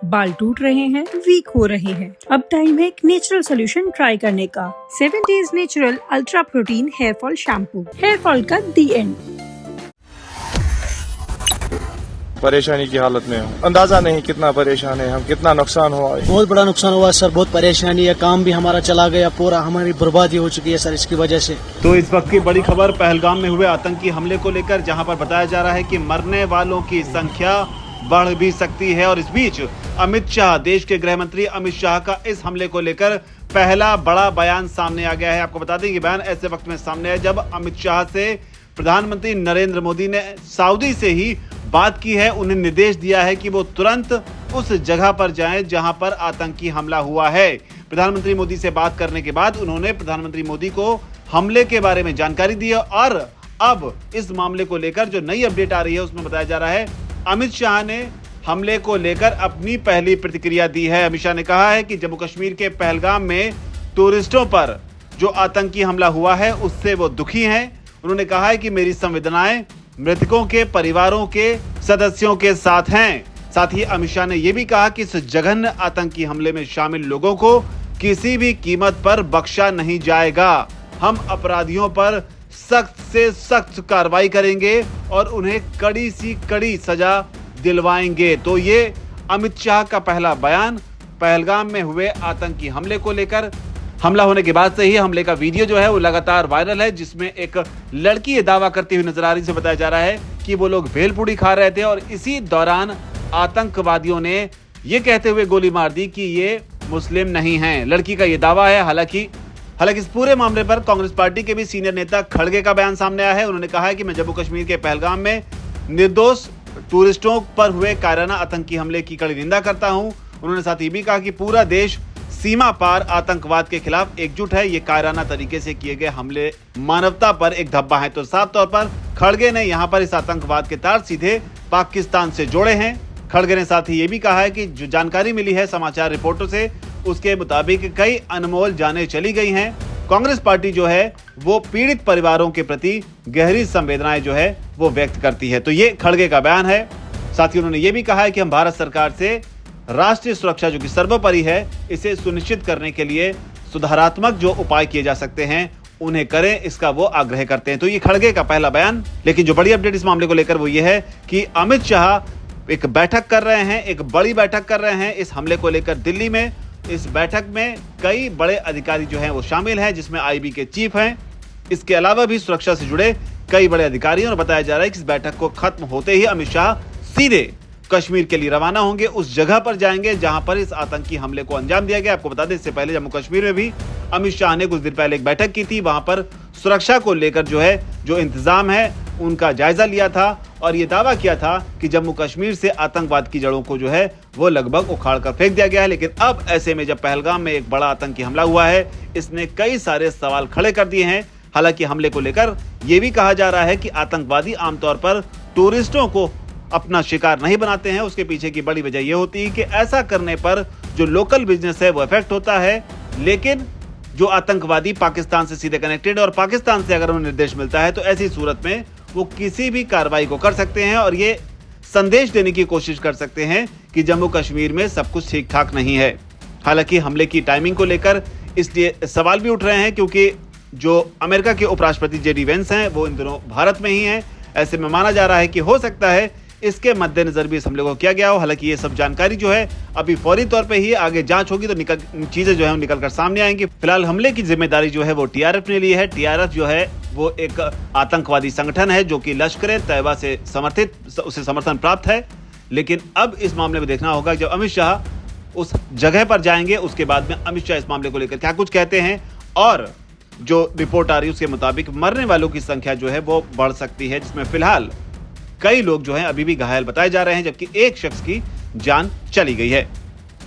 बाल टूट रहे हैं, वीक हो रहे हैं? अब टाइम है एक नेचुरल सोल्यूशन ट्राई करने का। 7 Days natural ultra protein hair fall shampoo. Hair fall का दी एंड। परेशानी की हालत में हूँ, अंदाजा नहीं कितना परेशान है हम, कितना नुकसान हुआ है। बहुत बड़ा नुकसान हुआ सर, बहुत परेशानी है, काम भी हमारा चला गया, पूरा हमारी बर्बादी हो चुकी है सर इसकी वजह से। तो इस वक्त की बड़ी खबर पहलगाम में हुए आतंकी हमले को लेकर, जहां पर बताया जा रहा है कि मरने वालों की संख्या बढ़ भी सकती है। और इस बीच अमित शाह, देश के गृह मंत्री अमित शाह का इस हमले को लेकर पहला बड़ा बयान सामने आ गया है। आपको बता दें कि बयान ऐसे वक्त में सामने आया जब अमित शाह से प्रधानमंत्री नरेंद्र मोदी ने सऊदी से ही बात की है। उन्हें निर्देश दिया है कि वो तुरंत उस जगह पर जाएं जहां पर आतंकी हमला हुआ है। प्रधानमंत्री मोदी से बात करने के बाद उन्होंने प्रधानमंत्री मोदी को हमले के बारे में जानकारी दी और अब इस मामले को लेकर जो नई अपडेट आ रही है उसमें बताया जा रहा है अमित शाह ने हमले को लेकर अपनी पहली प्रतिक्रिया दी है। अमित शाह ने कहा है कि जम्मू कश्मीर के पहलगाम में टूरिस्टों पर जो आतंकी हमला हुआ है उससे वो दुखी हैं। उन्होंने कहा है कि मेरी संवेदनाएं मृतकों के परिवारों के सदस्यों के साथ हैं। साथ ही अमित शाह ने यह भी कहा कि इस जघन्य आतंकी हमले में शामिल लोगों को किसी भी कीमत पर बख्शा नहीं जाएगा। हम अपराधियों पर सख्त से सख्त कार्रवाई करेंगे और उन्हें कड़ी सी कड़ी सजा दिलवाएंगे। तो ये अमित शाह का पहला बयान पहलगाम में हुए आतंकी हमले को लेकर। हमला होने के बाद से ही हमले का वीडियो जो है वो लगातार वायरल है, जिसमें एक लड़की ये दावा करती हुई नजर आ रही है। बताया जा रहा है कि वो लोग भेलपूरी खा रहे थे और इसी दौरान आतंकवादियों ने ये कहते हुए गोली मार दी कि ये मुस्लिम नहीं हैं। लड़की का ये दावा है। हालांकि इस पूरे मामले पर कांग्रेस पार्टी के भी सीनियर नेता खड़गे का बयान सामने आया है। उन्होंने कहा है कि मैं जम्मू कश्मीर के पहलगाम में निर्दोष टूरिस्टों पर हुए कायराना आतंकी हमले की कड़ी निंदा करता हूं। उन्होंने साथ ही भी कहा कि पूरा देश सीमा पार आतंकवाद के खिलाफ एकजुट है। ये कायराना तरीके से किए गए हमले मानवता पर एक धब्बा है। तो साफ तौर पर खड़गे ने यहाँ पर इस आतंकवाद के तार सीधे पाकिस्तान से जोड़े हैं। खड़गे ने साथ ही ये भी कहा है कि जो जानकारी मिली है समाचार रिपोर्टों से, उसके मुताबिक कई अनमोल जानें चली गई हैं। कांग्रेस पार्टी जो है वो पीड़ित परिवारों के प्रति गहरी संवेदनाएं जो है वो व्यक्त करती है। तो ये खड़गे का बयान है। साथ ही उन्होंने ये भी कहा है कि हम भारत सरकार से राष्ट्रीय सुरक्षा जो कि सर्वोपरि है, इसे सुनिश्चित करने के लिए सुधारात्मक जो उपाय किए जा सकते हैं उन्हें करें, इसका वो आग्रह करते हैं। तो ये खड़गे का पहला बयान। लेकिन जो बड़ी अपडेट इस मामले को लेकर वो ये है कि अमित शाह एक बैठक कर रहे हैं, एक बड़ी बैठक कर रहे हैं इस हमले को लेकर दिल्ली में। इस बैठक में कई बड़े अधिकारी जो हैं वो शामिल हैं, जिसमें आईबी के चीफ हैं। इसके अलावा भी सुरक्षा से जुड़े कई बड़े अधिकारी हैं और बताया जा रहा है कि इस बैठक को खत्म होते ही अमित शाह सीधे कश्मीर के लिए रवाना होंगे, उस जगह पर जाएंगे जहां पर इस आतंकी हमले को अंजाम दिया गया। आपको बता दें इससे पहले जम्मू कश्मीर में भी अमित शाह ने कुछ दिन पहले एक बैठक की थी। वहां पर सुरक्षा को लेकर जो इंतजाम है उनका जायजा लिया था और ये दावा किया था कि जम्मू कश्मीर से आतंकवाद की जड़ों को जो है वो लगभग उखाड़ कर फेंक दिया गया है। लेकिन अब ऐसे में जब पहलगाम में एक बड़ा आतंकी हमला हुआ है, इसने कई सारे सवाल खड़े कर दिए हैं। हालांकि हमले को लेकर यह भी कहा जा रहा है कि आतंकवादी आमतौर पर टूरिस्टों को अपना शिकार नहीं बनाते हैं। उसके पीछे की बड़ी वजह यह होती है कि ऐसा करने पर जो लोकल बिजनेस है वो इफेक्ट होता है। लेकिन जो आतंकवादी पाकिस्तान से सीधे कनेक्टेड और पाकिस्तान से अगर उन्हें निर्देश मिलता है तो ऐसी सूरत में वो किसी भी कार्रवाई को कर सकते हैं और ये संदेश देने की कोशिश कर सकते हैं कि जम्मू कश्मीर में सब कुछ ठीक ठाक नहीं है। हालांकि हमले की टाइमिंग को लेकर इसलिए सवाल भी उठ रहे हैं क्योंकि जो अमेरिका के उपराष्ट्रपति जेडी वेंस हैं वो इन दिनों भारत में ही हैं। ऐसे में माना जा रहा है कि हो सकता है इसके मद्देनजर भी इस हमले को किया गया हो। हालांकि ये सब जानकारी जो है अभी फौरी तौर पे ही आगे जांच होगी तो चीजें जो है निकल कर सामने आएंगी। फिलहाल हमले की जिम्मेदारी जो है वो टीआरएफ ने ली है। टीआरएफ जो है वो एक आतंकवादी संगठन है जो कि लश्कर-ए-तैयबा से उसे समर्थन प्राप्त है। लेकिन अब इस मामले में देखना होगा जब अमित शाह उस जगह पर जाएंगे उसके बाद में अमित शाह इस मामले को लेकर क्या कुछ कहते हैं। और जो रिपोर्ट आ रही है उसके मुताबिक मरने वालों की संख्या जो है वो बढ़ सकती है, जिसमें फिलहाल कई लोग जो हैं अभी भी घायल बताए जा रहे हैं, जबकि एक शख्स की जान चली गई है।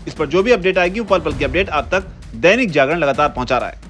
इस पर जो भी अपडेट आएगी वो पल पल की अपडेट आप तक दैनिक जागरण लगातार पहुंचा रहा है।